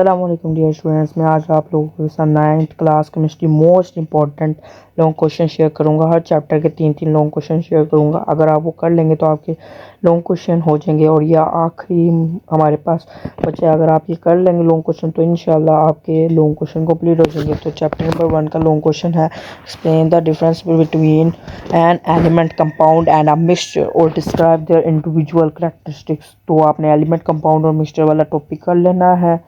अस्सलामुअलैकुम dear students, मैं आज आप लोगों के साथ 9th class chemistry most important long question share करूंगा। हर चैप्टर के 3-3 लॉन्ग क्वेश्चन शेयर करूंगा। अगर आप वो कर लेंगे तो आपके लॉन्ग क्वेश्चन हो जाएंगे और यह आखिरी हमारे पास बचे। अगर आप ये कर लेंगे लॉन्ग क्वेश्चन तो इंशाल्लाह आपके लॉन्ग क्वेश्चन कंप्लीट हो जाएंगे। तो चैप्टर नंबर 1 का लॉन्ग क्वेश्चन है, explain the difference between an element compound and a mixture और डिस्क्राइब देयर इंडिविजुअल कैरेक्टरिस्टिक्स। तो आपने एलिमेंट कंपाउंड और मिक्सचर वाला टॉपिक कर लेना है।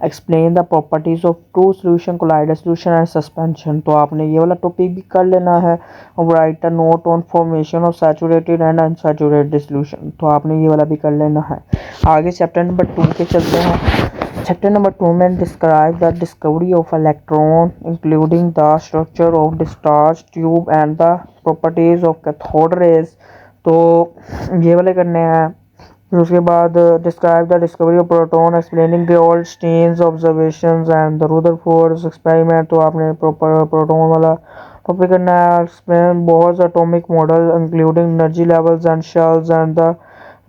Explain the properties of true solution, colloidal solution and suspension. तो आपने ये वाला टॉपिक भी कर लेना है। Right a note on formation of saturated and unsaturated solution. तो आपने ये वाला भी कर लेना है। आगे चैप्टर नंबर 2 के चलते हैं। चैप्टर नंबर 2 में describe the discovery of electron including the structure of discharge tube and the properties of cathode rays. तो ये वाले करने हैं। फिर उसके बाद describe the discovery of proton, explaining the Goldstein's observations and the Rutherford experiment. तो आपने प्रॉपर प्रोटॉन वाला टॉपिक करना है। Explain Bohr's atomic model including energy levels and shells and the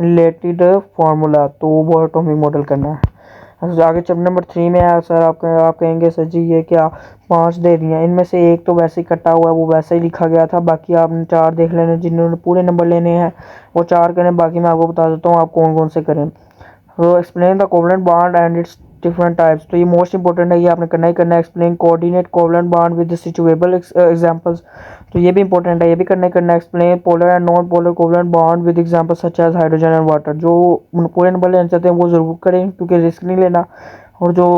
related formula. तो वो एटॉमिक मॉडल करना है। आगे चैप्टर नंबर 3 में है। सर आप कहेंगे सर जी ये क्या 5 दे दिया, इनमें से एक तो वैसे ही कटा हुआ है, वो वैसे ही लिखा गया था। बाकी आपने 4 देख लेने, जिन्होंने पूरे नंबर लेने हैं वो 4 करें। बाकी मैं आपको बता देता हूँ आप कौन कौन से करें। तो explain the covalent bond and it's different types. तो ये मोस्ट इंपॉर्टेंट है, ये आपने करना ही करना है। Explain coordinate covalent bond with suitable examples. तो ये भी इंपॉर्टेंट है, ये भी करना ही करना है। Explain polar and non polar covalent bond with examples such as hydrogen and water. जो पूरे नंबर लेना चाहते हैं वो ज़रूर करें क्योंकि रिस्क नहीं लेना। और जो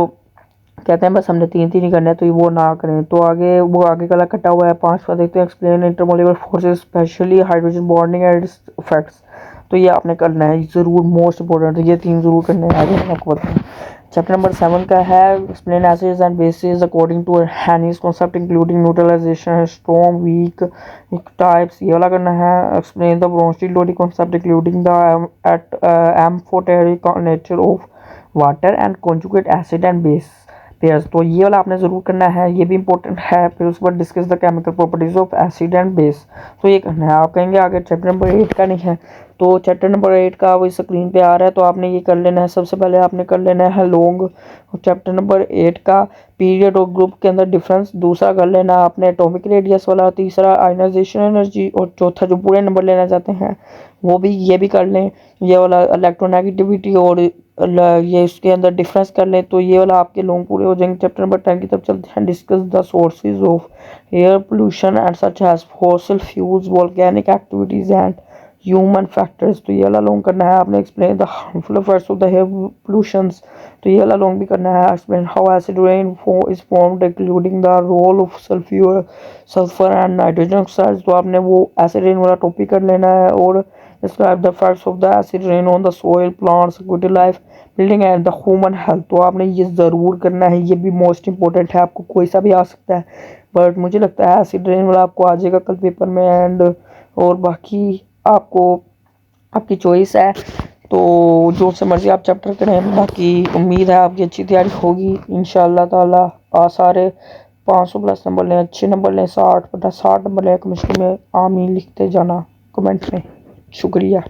कहते हैं बस हमने 3-3 ही करने हैं तो वो ना करें। तो आगे वो आगे कला कटा हुआ है 5 का देखते हैं। Explain intermolecular forces specially hydrogen bonding and it's effects. तो ये आपने करना है ज़रूर, मोस्ट इंपॉर्टेंट है, ये 3 ज़रूर करने हैं। आगे मैं आपको बताऊँ। चैप्टर नंबर 7 का है explain acids and bases according to Arrhenius concept including neutralization strong weak types. ये वाला करना है। Explain the Bronsted concept including the at amphoteric nature of water and conjugate acid and base pairs. तो ये वाला आपने ज़रूर करना है, ये भी इंपॉर्टेंट है। फिर उसके बाद discuss the chemical properties of acid and base. तो ये करना है। आप कहेंगे आगे चैप्टर नंबर 8 का नहीं है, तो चैप्टर नंबर 8 का वो स्क्रीन पे आ रहा है तो आपने ये कर लेना है। सबसे पहले आपने कर लेना है लॉन्ग चैप्टर नंबर 8 का पीरियड और ग्रुप के अंदर डिफरेंस। दूसरा कर लेना आपने एटॉमिक रेडियस वाला। तीसरा आयनाइजेशन एनर्जी। और चौथा जो पूरे नंबर लेना चाहते हैं वो भी ये भी कर लें, ये वाला इलेक्ट्रोनेगेटिविटी और ये इसके अंदर डिफरेंस कर लें। तो ये वाला आपके लॉन्ग पूरे हो जाएंगे। चैप्टर नंबर 10 की तरफ चलते हैं। Discuss the sources of air pollution and such as fossil fuels, volcanic activities and human factors. तो ये वाला लॉन्ग करना है आपने। Explain the harmful effects of the air pollutions. तो ये वाला लॉन्ग भी करना है। Explain how acid rain is formed including the role of sulphur and nitrogen oxides. तो आपने वो एसिड रेन वाला टॉपिक कर लेना है। और describe the effects of the acid rain on the soil, plants, aquatic life, building and the human health। तो आपने ये ज़रूर करना है, ये भी मोस्ट इंपॉर्टेंट है। आपको कोई सा भी आ सकता है बट मुझे लगता है एसिड रेन वाला आपको आ जाएगा कल पेपर में। एंड और बाकी आपको आपकी चॉइस है, तो जो से मर्जी आप चैप्टर करें। बाकी उम्मीद है आपकी अच्छी तैयारी होगी इंशाअल्लाह ताला। सारे 500 प्लस नंबर लें, अच्छे नंबर लें, 60 नंबर लें केमिस्ट्री में। आमीन लिखते जाना कमेंट में। शुक्रिया।